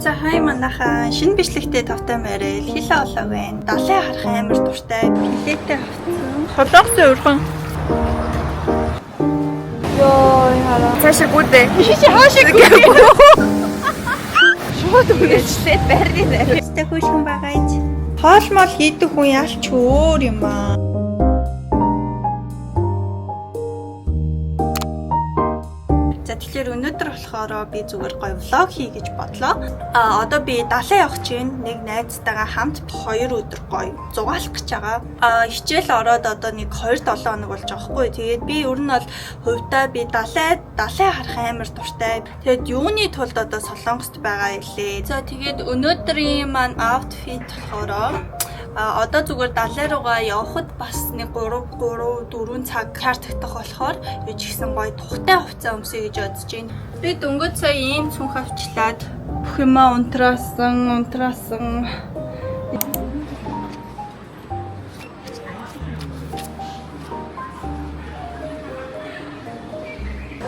За хай манайхаа шинэ бичлэгтэй тавтай морил хилээ олоо байна. Далайн харах амар дуртай. Билетээ авсан. Холоогсоо өргөн. Йоо яра. Цаашаа гүдээ. Хаашаа гүдээ. Шууд үргэлжлээд байрны дээр. Өстэй хөлхөн байгаа юм. Хоолмол хийдэх хүн ялч өөр юм аа. Тэгэхээр өнөөдөр болохоор би зүгээр гоё влог хий гэж бодлоо. Одоо би далайн явах чинь нэг найзтайгаа хамт 2 өдөр гоё зугаалах гэж байгаа. Хичээл ороод одоо нэг 2-7 хоног болж байгаа хгүй. Тэгээд би ер нь бол хувьдаа би далайн харах амар дуртай. Тэгээд юуны тулд одоо Солонгост байгаа илээ. За тэгээд өнөөдрийн маань outfit болохоор одоо зүгээр далайн руугаа явхад бас нэг 3-4 цаг картагдах болохоор юу ч гэсэн гоё тухтай хувцас өмсөе гэж бодож байна. Би дөнгөж сая ийм цүнх авчлаад бүх юмаа унтраасан.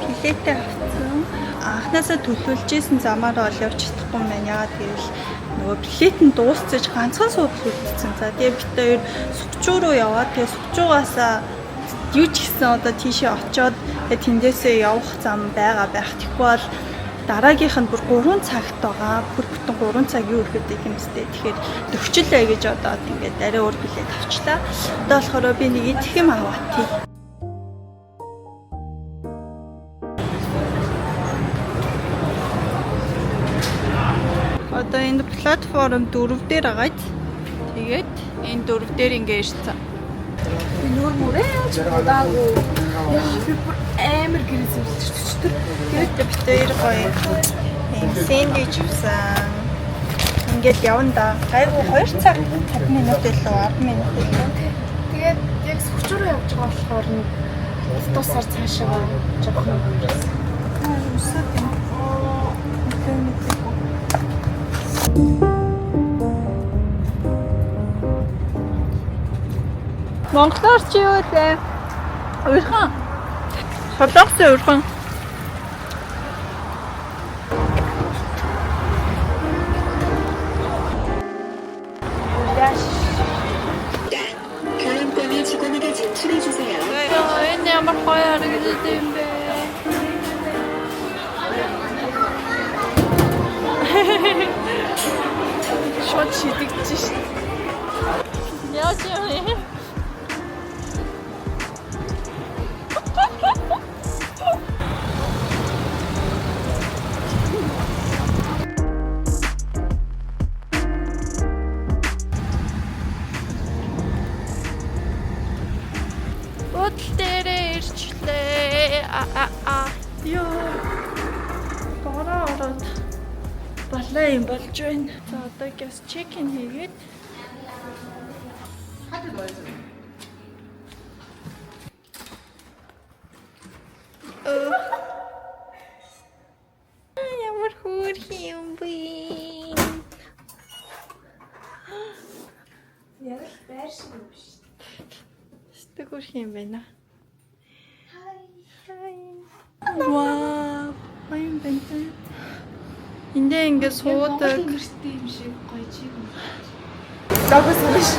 Билетээ авсан. Анхнаасаа төлөвлөж исэн замаараа ол явж чадахгүй юм байна. Яагаад гэвэл нөгөө билет нь дуусчих ганцхан суудлал үлдсэн. За тэгээ бид хоёр Сукчуу руу яваад тэгээ Сукчуугаасаа юу ч гэсэн одоо тийшээ очиод тэгээ тэндээсээ явах зам байгаа байх. Тэгэхгүй бол дараагийнх нь бүр 3 цагт байгаа. Бүр бүтэн 3 цаг юу ихэд юм бэ? Тэгэхээр төвчлээ гэж одоод ингээд арай өөр билет авчлаа. Одоо болохоор би нэг идэх юм аваад. Одоо энэ платформ 4 дээр агаад тэгээд энэ 4 дээр ингээ ирсэн. Би нүүр мөрөөж удаагүй. Яа би бүр амар гэрээс өчтөр. Тэгээд бид хоёр гоё юм сэндвич авсан. Ингээд явна да. Гайгүй 2 цаг 50 минут илүү 10 минут илүү. Тэгээд яг Сукчуу руу явж байгаа болохоор нэг тусаар цаашаа жоохон Усаад юм. Монголоор чи юу вэ? Уурхан. Солонгосын уурхан. 교환권을 직원에게 제출해 주세요. энэ ямар гоё харагдаж юм бэ? Шот шидэгч шít. Яаж юм? Өдөртөө ирчлээ. Ёо. Бороо ороод балаа юм болж байна. За одоо газ чекин хийгээд ямар хөөрхөн юм бэ? яг л байр шиг юм биш. Стэг хөөрхөн юм байна. Хай. Вау. Баян байна. Эндээ ингэ суудаг. Гэртээ юм шиг гоё чиг юм. Дагас биш.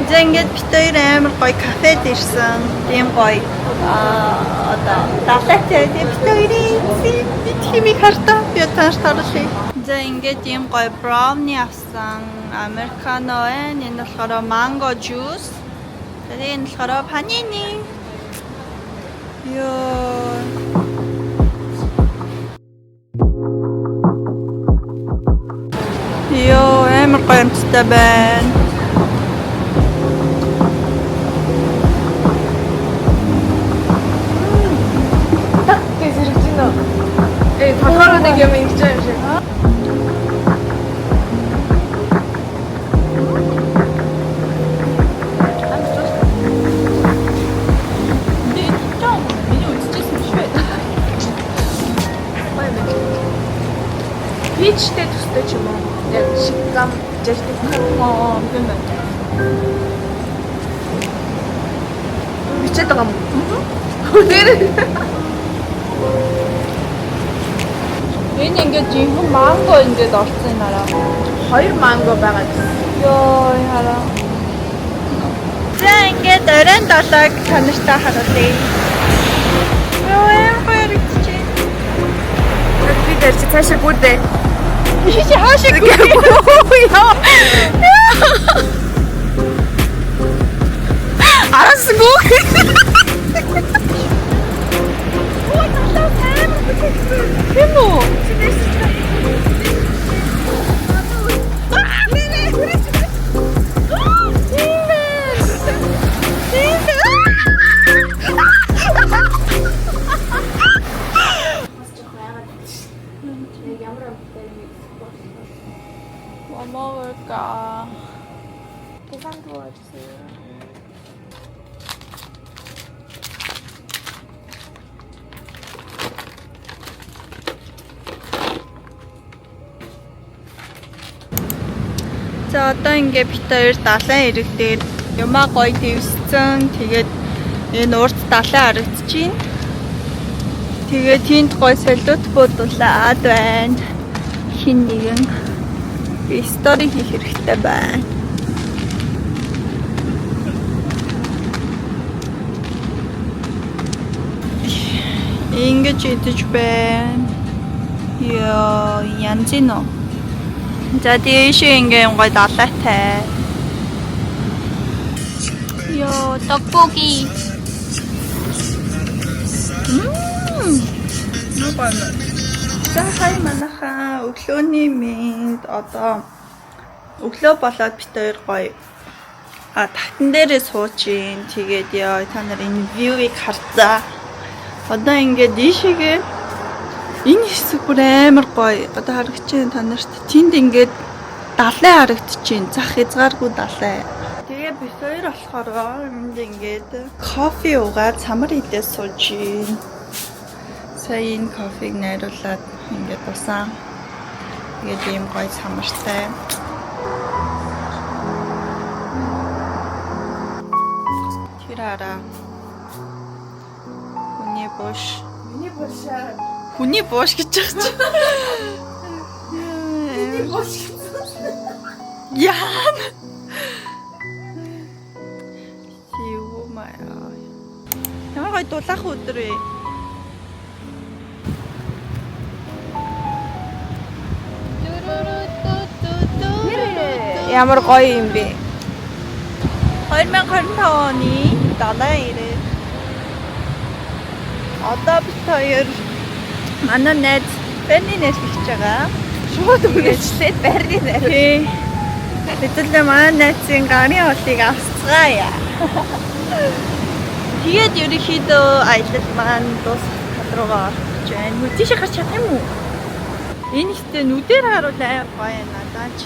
За ингээд бид хоёр амар гоё кафед ирсэн. Тийм гоё. Одоо далайтай бид хоёрын химиг хартаа би тааш таруулъя. За ингээд ийм гоё брауни авсан. Американо байна. Энэ болохоор манго жуус. Тэгээ энэ болохоор панини. Ёо. Йоо, амар гоё юмтай байна. Так гэж ирж байна. Толгойроо нэг юм ингэж юм шиг. Пичтэй төстэй ч юм уу? Яг шиг зам жижиг. Тийм байна. Бичээд байгаа юм. Тэр Энэ ингээд жинхэнэ манго ингээд орсон нараа. 2 манго байгаа гэсэн. Йоо хараа. За ингээд оройн долоог танартай харуулъя. Йоо ямар гоё чи. Би дээр чи цаашаа гүдээ. Чи хаашаа гүдээ. Арасгүй. Хэм үү? 뭐 먹을까? 계산 도와주세요. За одоо ингээ бит хоёр далайн ирэг дээр юмаа гоё дэвсцэн. Тэгээд энэ урд далайн харагдчихээн. Тэгээд тэнд гоё салют бодуулаад байна. Хин нэгэн стори хийх хэрэгтэй байна. Ингэж идэж байна. Яа, янзино. За дээшээ ингээ гоё далайтай. Йоо, 떡볶이. Нобана. За хай манайхаа өглөөний мэнд одоо өглөө болоод бит хоёр гоё татан дээрээ суучин. Тэгээд яа та нар энэ вьюийг харцаа. Одоо ингээ дийшээгээ энэ хэсэг бүр амар гоё. Одоо харагдчихээн та нарт. Тэнд ингээд далай харагдчихээн. Зах хязгааргүй далай. Тэгээ бит хоёр болохоор энд ингээд кофе уугаад самар идээ сууж байна. Сая энэ кофег найруулад ингээд усан. Тэгээд ийм гоё самартай. Тирара. Хүний бош. Миний бошаа. Хүний бош гэж байгаа чи. Миний бош. Яан. Юу маяа. Ямар гоё дулаах өдөр вэ? Ямар гоё юм бэ? 2025 оны 7-нд одоо бид хоёр манай найз Бэрни найз хийж байгаа. Шууд үргэлжлээд барьны найр. Хэдүүлээ манай найзын гарын олыг авцгаая. Тэгээд ерөнхийдөө аялал маань дуусах руугаа орох гэж байна. Нүдтийш гарч чадах юм уу? Энэ ихтэй нүдээр харуул амар гоё надад ч.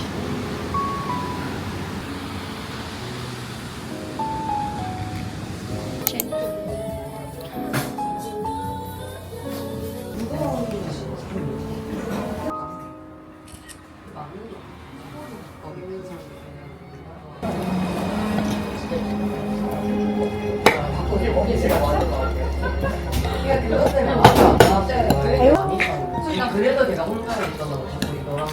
그래도 내가 혼자 있잖아. 자꾸 너랑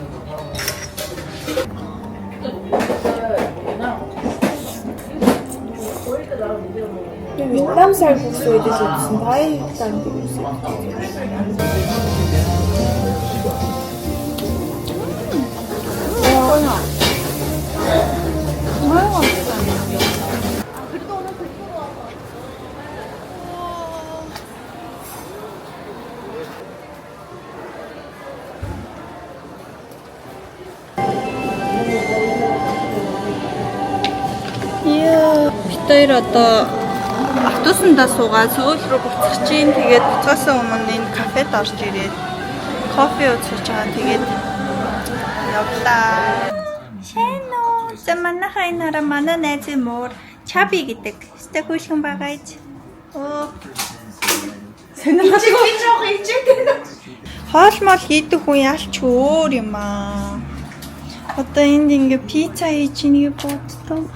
Вьетнам салгуулсан үедээ үзсэн. Тайланд үзсэн. Бид хоёр одоо автобусандаа суугаад Сөүл рүү буцах чинь. Тэгээд буцаасаа өмнө энэ кафед орж ирээд кофе ууж байгаа. Тэгээд явлаа. Шэно. За манайхаа энэ хараа манай найзын муур Чаби гэдэг. Сте хөлгөн байгаа ич. Оо. Сэнэхээ би жоох ичээд. Хоол мол хийдэг хүн ялч өөр юм аа. Одоо энд ингээ пицца хийж ийг боддоо.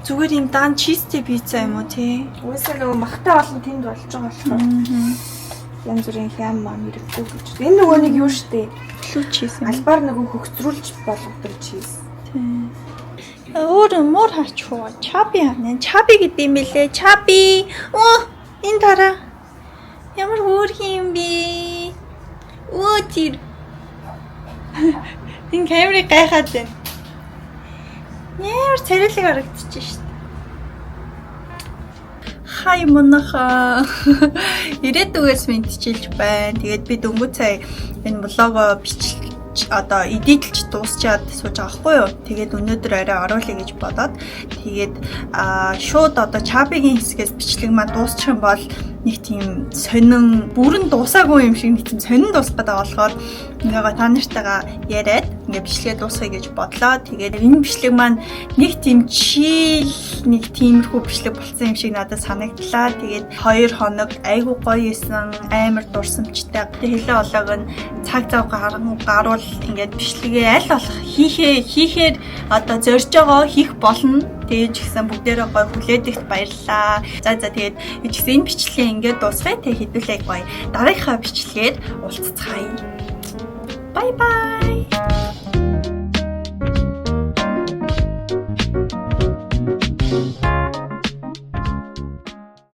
Зүгээр юм дан чизтэй пицца юм уу тий? Уусаа нөгөө махтай олон тэнд болж байгаа болохоор. янз бүрийн хям мам ирэхгүй гэж. Энэ нөгөө нэг юу штэ. Блүү чиз юм. Албаар нөгөө хөгцрүүлж болгодог чиз. Өөр мөр хачуу. Чаби ханаа. Чаби гэдэг юм бэлээ. Чаби. Энэ тараа. Ямар өөр юм бэ? Тэр. Энэ камерыг гайхаад байна. Ямар царайлаг харагдчих шүү дээ. Хай монаха. Ирээдүгээс мэдчихэж байна. Тэгээд би дөнгөж сая энэ блогоо одоо эдитлж дуусчаад сууж байгаа хгүй юу. Тэгээд өнөөдөр арай оруулъя гэж бодоод тэгээд шууд одоо чабигийн хэсгээс бичлэг маань дуусчих юм бол нэг тийм сонин бүрэн дуусаагүй юм шиг нэг тийм сонин дуусах гэдэг болохоор ингээ та нартайгаа яриад ингээ бичлэгээ дуусгая гэж бодлоо. Тэгээд энэ бичлэг маань нэг тийм чийл нэг тиймэрхүү бичлэг болсон юм шиг надад санагдлаа. Тэгээд 2 хоног айгу гоё исэн, амар дурсамжтай. Хэлээ олоог нь цаг зав гаруул ингээд бичлэгээ аль болох хийхээр одоо зорж байгаа хийх болно. Тэгээд ч гэсэн бүгдээрээ гоё хүлээдэгт баярлалаа. За тэгээд энэ бичлэгээ ингээд дуусгая. Тэгээд хэдүүлээ гоё дараагийнхаа бичлэгээр уулзцгаая. Bye bye.